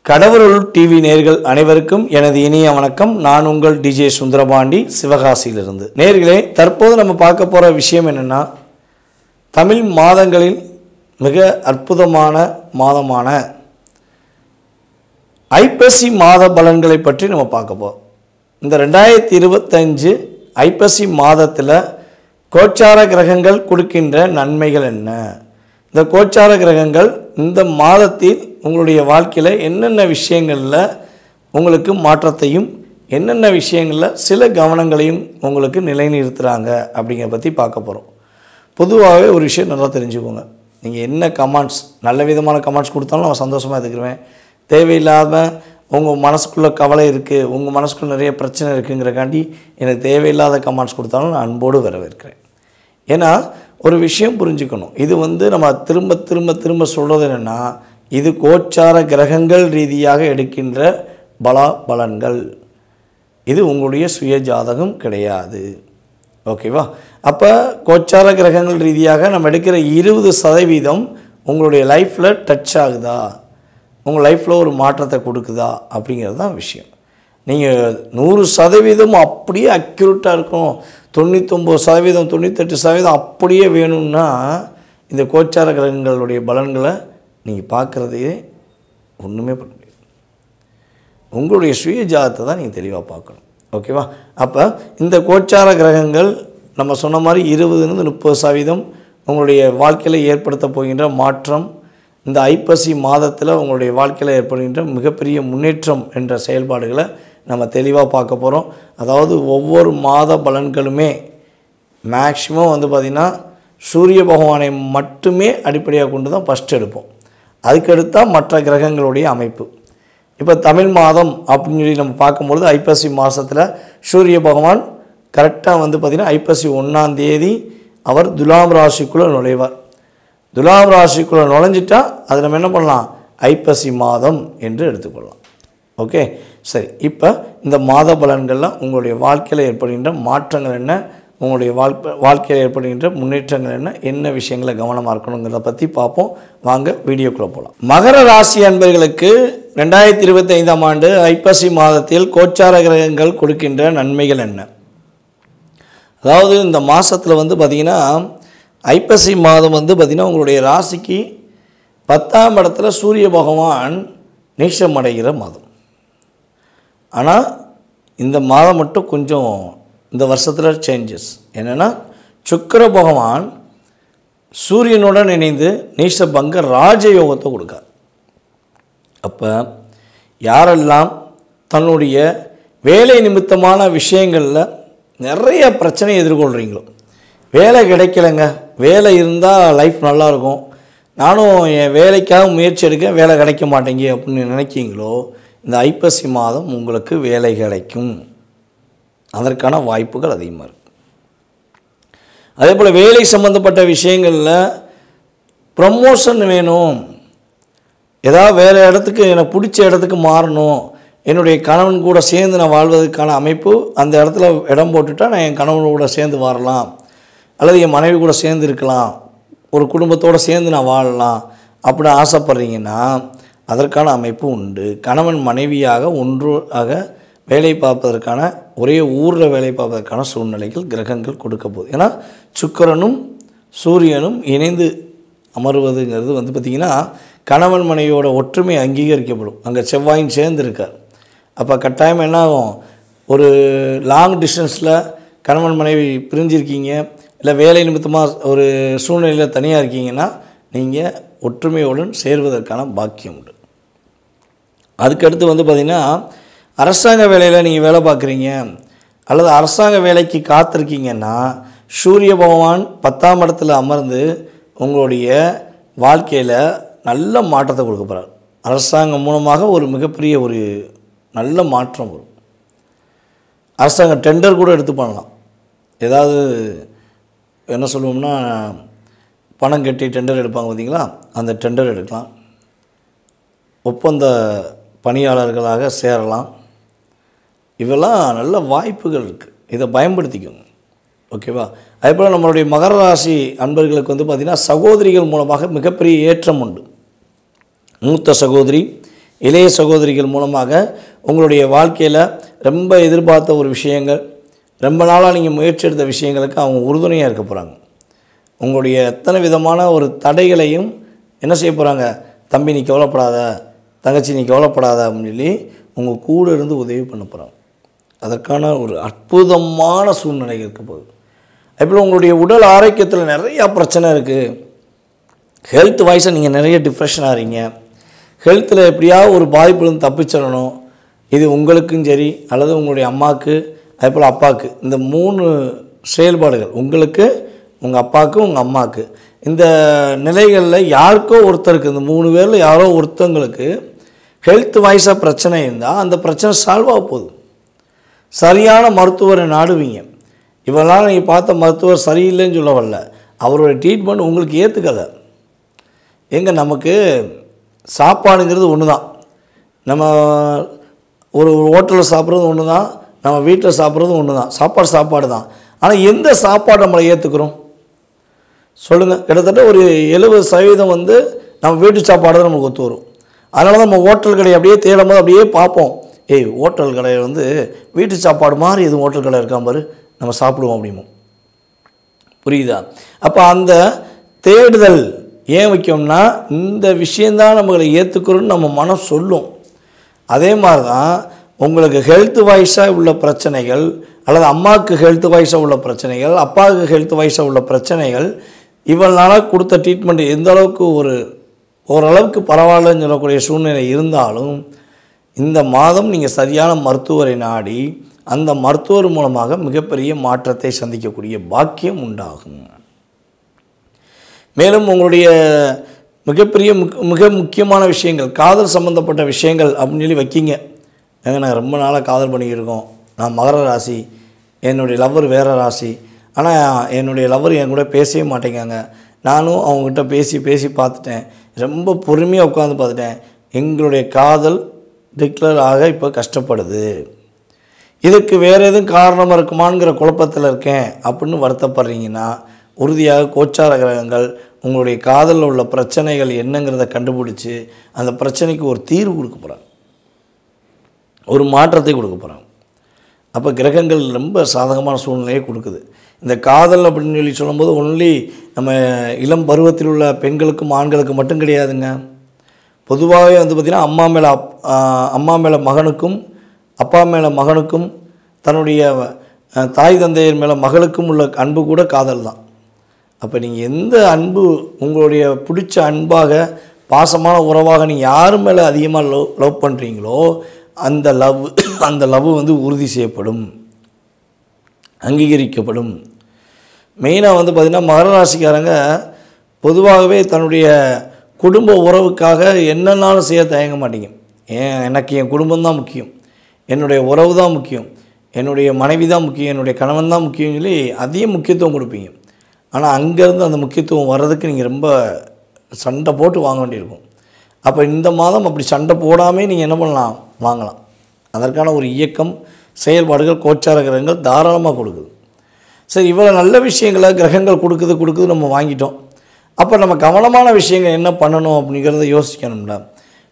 கடவுள் டிவி நேயர்கள் அனைவருக்கும் எனது இனிய வணக்கம். நான் உங்கள் டிஜே சுந்தரபாண்டி, சிவகாசியிலிருந்து. நேயர்களே, தற்போது நம்ம பார்க்க போகிற விஷயம் என்னென்னா, தமிழ் மாதங்களில் மிக அற்புதமான மாதமான ஐப்பசி மாத பலன்களை பற்றி நம்ம பார்க்க போகிறோம். இந்த 2025 ஐப்பசி மாதத்தில் கோச்சார கிரகங்கள் கொடுக்கின்ற நன்மைகள் என்ன, இந்த கோச்சார கிரகங்கள் இந்த மாதத்தில் உங்களுடைய வாழ்க்கையில் என்னென்ன விஷயங்களில் உங்களுக்கு மாற்றத்தையும் என்னென்ன விஷயங்களில் சில கவனங்களையும் உங்களுக்கு நிலைநிறுத்துகிறாங்க அப்படிங்கிற பற்றி பார்க்க போகிறோம். பொதுவாகவே ஒரு விஷயம் நல்லா தெரிஞ்சுக்கோங்க. நீங்கள் என்ன கமெண்ட்ஸ், நல்ல விதமான கமெண்ட்ஸ் கொடுத்தாலும் நான் சந்தோஷமாக எடுத்துக்கிடுவேன். தேவையில்லாமல் உங்கள் மனசுக்குள்ளே கவலை இருக்குது, உங்கள் மனசுக்குள்ளே நிறைய பிரச்சனை இருக்குங்கிறக்காண்டி எனக்கு தேவையில்லாத கமெண்ட்ஸ் கொடுத்தாலும் நான் அன்போடு வரவேற்கிறேன். ஏன்னா ஒரு விஷயம் புரிஞ்சுக்கணும். இது நம்ம திரும்ப திரும்ப திரும்ப சொல்கிறது என்னென்னா, இது கோச்சார கிரகங்கள் ரீதியாக எடுக்கின்ற பலன்கள். இது உங்களுடைய சுய ஜாதகம் கிடையாது. ஓகேவா? அப்போ கோச்சார கிரகங்கள் ரீதியாக நம்ம எடுக்கிற 20% உங்களுடைய லைஃப்பில் டச் ஆகுதா, உங்கள் லைஃப்பில் ஒரு மாற்றத்தை கொடுக்குதா அப்படிங்கிறது தான் விஷயம். நீங்கள் 100% அப்படியே அக்யூரேட்டாக இருக்கும், 99%, 98% அப்படியே வேணும்னா இந்த கோச்சார கிரகங்களுடைய பலன்களை நீங்கள் பார்க்குறதையே ஒன்றுமே பண்ண முடியாது. உங்களுடைய சுய ஜாதத்தை தான் நீங்கள் தெளிவாக பார்க்கணும். ஓகேவா? அப்போ இந்த கோச்சார கிரகங்கள் நம்ம சொன்ன மாதிரி 20-30% உங்களுடைய வாழ்க்கையில் ஏற்படுத்த போகின்ற மாற்றம், இந்த ஐப்பசி மாதத்தில் உங்களுடைய வாழ்க்கையில் ஏற்படுகின்ற மிகப்பெரிய முன்னேற்றம் என்ற செயல்பாடுகளை நம்ம தெளிவாக பார்க்க போகிறோம். அதாவது ஒவ்வொரு மாத பலன்களுமே மேக்ஸிமம் பார்த்திங்கன்னா சூரிய பகவானை மட்டுமே அடிப்படையாக கொண்டு தான் ஃபஸ்ட் எடுப்போம். அதுக்கடுத்தால் மற்ற கிரகங்களுடைய அமைப்பு. இப்போ தமிழ் மாதம் அப்படின்னு சொல்லி நம்ம பார்க்கும்பொழுது ஐப்பசி மாதத்தில் சூரிய பகவான் கரெக்டாக பார்த்திங்கன்னா ஐப்பசி 1ஆம் தேதி அவர் துலாம் ராசிக்குள்ளே நுழைவார். துலாம் ராசிக்குள்ளே நுழைஞ்சிட்டால் அதை நம்ம என்ன பண்ணலாம், ஐப்பசி மாதம் என்று எடுத்துக்கொள்ளலாம். ஓகே, சரி. இப்போ இந்த மாத பலன்கள்லாம் உங்களுடைய வாழ்க்கையில் ஏற்படுகின்ற மாற்றங்கள் என்ன, உங்களுடைய வாழ்க்கையில் ஏற்படுகின்ற முன்னேற்றங்கள் என்ன, என்ன விஷயங்களை கவனமாக இருக்கணுங்கிறத பற்றி பார்ப்போம். வாங்க வீடியோக்குள்ளே போகலாம். மகர ராசி அன்பர்களுக்கு 2025ஆம் ஆண்டு ஐப்பசி மாதத்தில் கோச்சார கிரகங்கள் கொடுக்கின்ற நன்மைகள் என்ன? அதாவது இந்த மாதத்தில் பார்த்திங்கன்னா ஐப்பசி மாதம் பார்த்திங்கன்னா உங்களுடைய ராசிக்கு 10ஆம் இடத்துல சூரிய பகவான் நீச்சம் அடைகிற மாதம். ஆனால் இந்த மாதம் மட்டும் கொஞ்சம் இந்த வருஷத்தில் சேஞ்சஸ் என்னென்னா, சுக்கிர பகவான் சூரியனுடன் இணைந்து நீச்சபங்க ராஜயோகத்தை கொடுக்கார். அப்போ யாரெல்லாம் தன்னுடைய வேலை நிமித்தமான விஷயங்களில் நிறைய பிரச்சனை எதிர்கொள்கிறீங்களோ, வேலை கிடைக்கலைங்க, வேலை இருந்தால் லைஃப் நல்லாயிருக்கும், நானும் என் வேலைக்காக முயற்சி எடுக்க வேலை கிடைக்க மாட்டேங்க அப்படின்னு நினைக்கிங்களோ, இந்த ஐப்பசி மாதம் உங்களுக்கு வேலை கிடைக்கும். அதற்கான வாய்ப்புகள் அதிகமாக இருக்குது. அதே போல் வேலை சம்மந்தப்பட்ட விஷயங்களில் ப்ரமோஷன் வேணும், ஏதாவது வேறு இடத்துக்கு எனக்கு பிடிச்ச இடத்துக்கு மாறணும், என்னுடைய கணவன் கூட சேர்ந்து நான் வாழ்வதற்கான அமைப்பு அந்த இடத்துல இடம் போட்டுட்டால் நான் என் கணவன் கூட சேர்ந்து வாழலாம், அல்லது என் மனைவி கூட சேர்ந்து இருக்கலாம், ஒரு குடும்பத்தோடு சேர்ந்து நான் வாழலாம் அப்படின்னு ஆசைப்பட்றீங்கன்னா அதற்கான அமைப்பு உண்டு. கணவன் மனைவியாக ஒன்றாக வேலை பார்ப்பதற்கான, ஒரே ஊரில் வேலை பார்ப்பதற்கான சூழ்நிலைகள் கிரகங்கள் கொடுக்க போகுது. ஏன்னா சுக்கிரனும் சூரியனும் இணைந்து அமர்வதுங்கிறது பார்த்திங்கன்னா கணவன் மனைவியோட ஒற்றுமை அங்கீகரிக்கப்படும். அங்கே செவ்வாயும் சேர்ந்து இருக்கார். அப்போ கட்டாயம் என்ன ஆகும், ஒரு லாங் டிஸ்டன்ஸில் கணவன் மனைவி பிரிஞ்சிருக்கீங்க, இல்லை வேலை நிமித்தமாக ஒரு சூழ்நிலையில் தனியாக இருக்கீங்கன்னா நீங்கள் ஒற்றுமையுடன் சேர்வதற்கான பாக்கியம் உண்டு. அதுக்கடுத்து பார்த்திங்கன்னா அரசாங்க வேலையில் நீங்கள் வேலை பார்க்குறீங்க அல்லது அரசாங்க வேலைக்கு காத்திருக்கீங்கன்னா சூரிய பகவான் 10ஆம் இடத்துல அமர்ந்து உங்களுடைய வாழ்க்கையில் நல்ல மாற்றத்தை கொடுக்க போகிறார். அரசாங்கம் மூலமாக ஒரு மிகப்பெரிய ஒரு நல்ல மாற்றம் வரும். அரசாங்க டெண்டர் கூட எடுத்து பண்ணலாம். ஏதாவது என்ன சொல்லுவோம்னா, பணம் கட்டி டெண்டர் எடுப்பாங்க பார்த்தீங்களா, அந்த டெண்டர் எடுக்கலாம். ஒப்பந்த பணியாளர்களாக சேரலாம். இவெல்லாம் நல்ல வாய்ப்புகள் இருக்குது, இதை பயன்படுத்திக்கோங்க. ஓகேவா? அதேபோல் நம்மளுடைய மகர ராசி அன்பர்களுக்கு பார்த்திங்கன்னா சகோதரிகள் மூலமாக மிகப்பெரிய ஏற்றம் உண்டு. மூத்த சகோதரி, இளைய சகோதரிகள் மூலமாக உங்களுடைய வாழ்க்கையில் ரொம்ப எதிர்பார்த்த ஒரு விஷயங்கள், ரொம்ப நாளாக நீங்கள் முயற்சி எடுத்த விஷயங்களுக்கு அவங்க உறுதுணையாக இருக்க போகிறாங்க. உங்களுடைய எத்தனை விதமான ஒரு தடைகளையும் என்ன செய்ய போகிறாங்க, தம்பி நீ கவலைப்படாத, தங்கச்சி நீ கவலைப்படாத அப்படின்னு சொல்லி உங்கள் கூட இருந்து உதவி பண்ண போகிறாங்க. அதற்கான ஒரு அற்புதமான சூழ்நிலை இருக்க போகுது. அதுபோல் உங்களுடைய உடல் ஆரோக்கியத்தில் நிறையா பிரச்சனை இருக்குது. ஹெல்த் வைஸாக நீங்கள் நிறைய டிப்ரெஷன் ஆகிறீங்க. ஹெல்த்தில் எப்படியாவது ஒரு பாதிப்புலேருந்து தப்பிச்சிடணும். இது உங்களுக்கும் சரி அல்லது உங்களுடைய அம்மாவுக்கு அதேபோல் அப்பாவுக்கு, இந்த 3 செயல்பாடுகள் உங்களுக்கு, உங்கள் அப்பாவுக்கு, உங்கள் அம்மாவுக்கு, இந்த நிலைகளில் யாருக்கோ ஒருத்தருக்கு, இந்த 3 பேரில் யாரோ ஒருத்தங்களுக்கு ஹெல்த் வைஸாக பிரச்சனை இருந்தால் அந்த பிரச்சனை சால்வ் ஆக போகுது. சரியான மருத்துவரை நாடுவீங்க. இவெல்லாம் நீங்கள் பார்த்த மருத்துவர் சரியில்லைன்னு சொல்ல வரல, அவருடைய ட்ரீட்மெண்ட் உங்களுக்கு ஏற்றுக்கலை. நமக்கு சாப்பாடுங்கிறது ஒன்று தான். நம்ம ஒரு ஹோட்டலில் சாப்பிட்றது ஒன்று தான், நம்ம வீட்டில் சாப்பிட்றதும் ஒன்று தான். சாப்பாடு தான். ஆனால் எந்த சாப்பாடு நம்மளை ஏற்றுக்கிறோம் சொல்லுங்கள்? கிட்டத்தட்ட ஒரு 70% நம்ம வீட்டு சாப்பாடு தான் நம்மளுக்கு ஒத்து வரும். அதனால தான் நம்ம ஹோட்டல் கடையை அப்படியே தேடும் போது அப்படியே பார்ப்போம், ஹோட்டல் கடையில் வீட்டு சாப்பாடு மாதிரி எதுவும் ஹோட்டல் கடை இருக்காம பாரு, நம்ம சாப்பிடுவோம் அப்படிமோ. புரியுதா? அப்போ அந்த தேடுதல் ஏன் வைக்கோம்னா, இந்த விஷயந்தான் நம்மளை ஏற்றுக்கிறோன்னு நம்ம மனம் சொல்லும். அதே மாதிரி தான் உங்களுக்கு ஹெல்த் வைஸாக உள்ள பிரச்சனைகள், அல்லது அம்மாவுக்கு ஹெல்த் வைஸாக உள்ள பிரச்சனைகள், அப்பாவுக்கு ஹெல்த் வைஸாக உள்ள பிரச்சனைகள், இவளால் கொடுத்த ட்ரீட்மெண்ட் எந்த அளவுக்கு ஓரளவுக்கு பரவாயில்லன்னு சொல்லக்கூடிய சூழ்நிலை இருந்தாலும், இந்த மாதம் நீங்கள் சரியான மருத்துவரை நாடி அந்த மருத்துவர் மூலமாக மிகப்பெரிய மாற்றத்தை சந்திக்கக்கூடிய பாக்கியம் உண்டாகும். மேலும் உங்களுடைய மிகப்பெரிய மிக முக்கியமான விஷயங்கள், காதல் சம்மந்தப்பட்ட விஷயங்கள் அப்படின்னு சொல்லி வைக்கிங்க. நாங்கள் ரொம்ப நாளாக காதல் பண்ணிக்கிருக்கோம், நான் மகர ராசி, என்னுடைய லவ்வர் வேறு ராசி, ஆனால் என்னுடைய லவ்வர் என் கூட பேசவே மாட்டேங்காங்க. நானும் அவங்ககிட்ட பேசி பார்த்துட்டேன், ரொம்ப பொறுமையாக உட்காந்து பார்த்துட்டேன், எங்களுடைய காதல் டிக்ளேர் ஆக இப்போ கஷ்டப்படுது. இதுக்கு வேறு எதுவும் காரணமாக இருக்குமாங்கிற குழப்பத்தில் இருக்கேன் அப்படின்னு வருத்தப்படுறீங்கன்னா, உறுதியாக கோச்சார கிரகங்கள் உங்களுடைய காதலில் உள்ள பிரச்சனைகள் என்னங்கிறத கண்டுபிடிச்சி அந்த பிரச்சனைக்கு ஒரு தீர்வு கொடுக்க போகிறாங்க, ஒரு மாற்றத்தை கொடுக்க போகிறாங்க. அப்போ கிரகங்கள் ரொம்ப சாதகமான சூழ்நிலையை கொடுக்குது. இந்த காதல் அப்படின்னு சொல்லி சொல்லும்போது ஒன்லி நம்ம இளம் பருவத்தில் உள்ள பெண்களுக்கும் ஆண்களுக்கு மட்டும் கிடையாதுங்க. பொதுவாகவே பார்த்திங்கன்னா அம்மா மேலே மகனுக்கும், அப்பா மேலே மகனுக்கும், தன்னுடைய தாய் தந்தையர் மேலே மகளுக்கும் உள்ள அன்பு கூட காதல் தான். அப்போ நீங்கள் எந்த அன்பு உங்களுடைய பிடிச்ச அன்பாக, பாசமான உறவாக நீங்கள் யார் மேலே அதிகமாக லவ் பண்ணுறீங்களோ அந்த லவ் உறுதி செய்யப்படும், அங்கீகரிக்கப்படும். மெயினாக பார்த்திங்கன்னா மகர ராசிக்காரங்க பொதுவாகவே தன்னுடைய குடும்ப உறவுக்காக என்னன்னாலும் செய்ய தயங்க மாட்டீங்க. எனக்கு என் குடும்பம் தான் முக்கியம், என்னுடைய உறவு தான் முக்கியம், என்னுடைய மனைவி தான் முக்கியம், என்னுடைய கணவன் தான் முக்கியம்னு சொல்லி அதிக முக்கியத்துவம் கொடுப்பீங்க. ஆனால் அங்கேருந்து அந்த முக்கியத்துவம் வர்றதுக்கு நீங்கள் ரொம்ப சண்டை போட்டு வாங்க வேண்டியிருக்கும். அப்போ இந்த மாதம் அப்படி சண்டை போடாமல் நீங்கள் என்ன பண்ணலாம், வாங்கலாம். அதற்கான ஒரு இயக்கம், செயல்பாடுகள் கோச்சார கிரகங்கள் தாராளமாக கொடுக்குது. சரி, இவ்வளோ நல்ல விஷயங்களை கிரகங்கள் கொடுக்குது நம்ம வாங்கிட்டோம். அப்போ நம்ம கவனமான விஷயங்கள் என்ன பண்ணணும் அப்படிங்கிறத யோசிக்கணும்ல.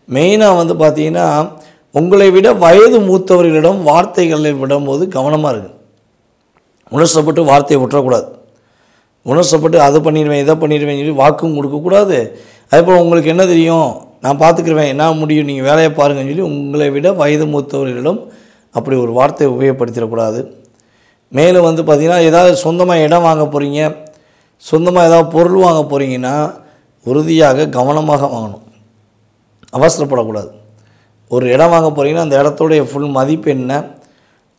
மெயினாக பார்த்தீங்கன்னா, உங்களை விட வயது மூத்தவர்களிடம் வார்த்தைகளை விடும்போது கவனமாக இருக்குது. உணர்ச்சப்பட்டு வார்த்தையை விட்டுறக்கூடாது. உணர்ச்சப்பட்டு அதை பண்ணிடுவேன் இதை பண்ணிடுவேன் சொல்லி வாக்கும் கொடுக்கக்கூடாது. அதேபோல் உங்களுக்கு என்ன தெரியும், நான் பார்த்துக்குருவேன், என்ன முடியும், நீங்கள் வேலையை பாருங்கன்னு சொல்லி உங்களை விட வயது மூத்தவர்களிடம் அப்படி ஒரு வார்த்தையை உபயோகப்படுத்திடக்கூடாது. மேலும் பார்த்திங்கன்னா, ஏதாவது சொந்தமாக இடம் வாங்க போகிறீங்க, சொந்தமாக ஏதாவது பொருள் வாங்க போகிறீங்கன்னா உறுதியாக கவனமாக வாங்கணும், அவசரப்படக்கூடாது. ஒரு இடம் வாங்க போகிறீங்கன்னா அந்த இடத்துடைய ஃபுல் மதிப்பு என்ன,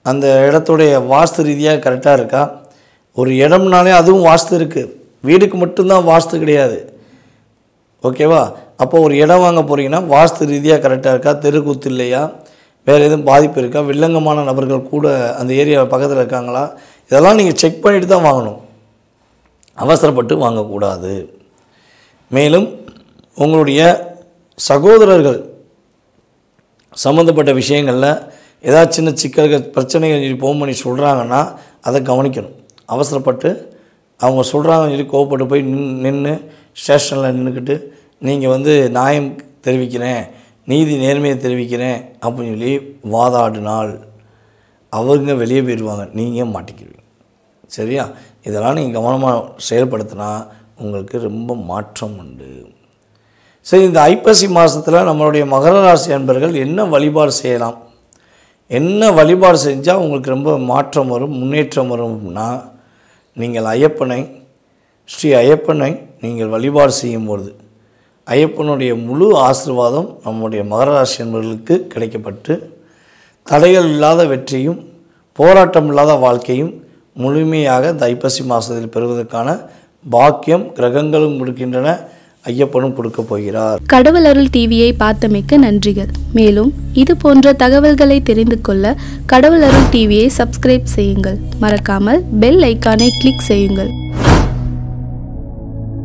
அந்த இடத்துடைய வாஸ்து ரீதியாக கரெக்டாக இருக்கா. ஒரு இடம்னாலே அதுவும் வாஸ்து இருக்குது, வீடுக்கு மட்டும்தான் வாஸ்து கிடையாது, ஓகேவா? அப்போ ஒரு இடம் வாங்க போகிறீங்கன்னா வாஸ்து ரீதியாக கரெக்டாக இருக்கா, தெருக்கூத்து இல்லையா, வேறு எதுவும் பாதிப்பு இருக்கா, வில்லங்கமான நபர்கள் கூட அந்த ஏரியா பக்கத்தில் இருக்காங்களா, இதெல்லாம் நீங்கள் செக் பண்ணிவிட்டு தான் வாங்கணும், அவசரப்பட்டு வாங்கக்கூடாது. மேலும் உங்களுடைய சகோதரர்கள் சம்மந்தப்பட்ட விஷயங்களில் ஏதாவது சின்ன சிக்கல்கள் பிரச்சனைகள் சொல்லி ஃபோன் பண்ணி சொல்கிறாங்கன்னா அதை கவனிக்கணும். அவசரப்பட்டு அவங்க சொல்கிறாங்கன்னு சொல்லி கோவப்பட்டு போய் நின்று ஸ்டேஷனில் நின்றுக்கிட்டு நீங்கள் நியாயம் தெரிவிக்கிறேன், நீதி நேர்மையை தெரிவிக்கிறேன் அப்படின்னு சொல்லி வாதாடினால் அவங்க வெளியே போயிடுவாங்க, நீங்கள் மாட்டிக்கிடுவீங்க. சரியா? இதெல்லாம் நீங்கள் கவனமாக செயல்படுத்தினா உங்களுக்கு ரொம்ப மாற்றம் உண்டு. சரி, இந்த ஐப்பசி மாதத்தில் நம்மளுடைய மகர ராசி அன்பர்கள் என்ன வழிபாடு செய்யலாம், என்ன வழிபாடு செஞ்சால் உங்களுக்கு ரொம்ப மாற்றம் வரும், முன்னேற்றம் வரும்னா, நீங்கள் ஸ்ரீ ஐயப்பனை நீங்கள் வழிபாடு செய்யும்பொழுது ஐயப்பனுடைய முழு ஆசீர்வாதம் நம்முடைய மகர ராசி அன்பர்களுக்கு கிடைக்கப்பட்டு தடைகள் இல்லாத வெற்றியும் போராட்டம் இல்லாத வாழ்க்கையும் முழுமையாக இந்த ஐப்பசி மாதத்தில் பெறுவதற்கான பாக்கியம் கிரகங்களும் கொடுக்கின்றன, ஐயப்பனும் கொடுக்க போகிறார். கடவுள் அருள் டிவியை பார்த்தமைக்கு நன்றிகள். மேலும் இது போன்ற தகவல்களை தெரிந்து கொள்ள கடவுள் அருள் டிவியை சப்ஸ்கிரைப் செய்யுங்கள். மறக்காமல் பெல் ஐக்கானை கிளிக் செய்யுங்கள்.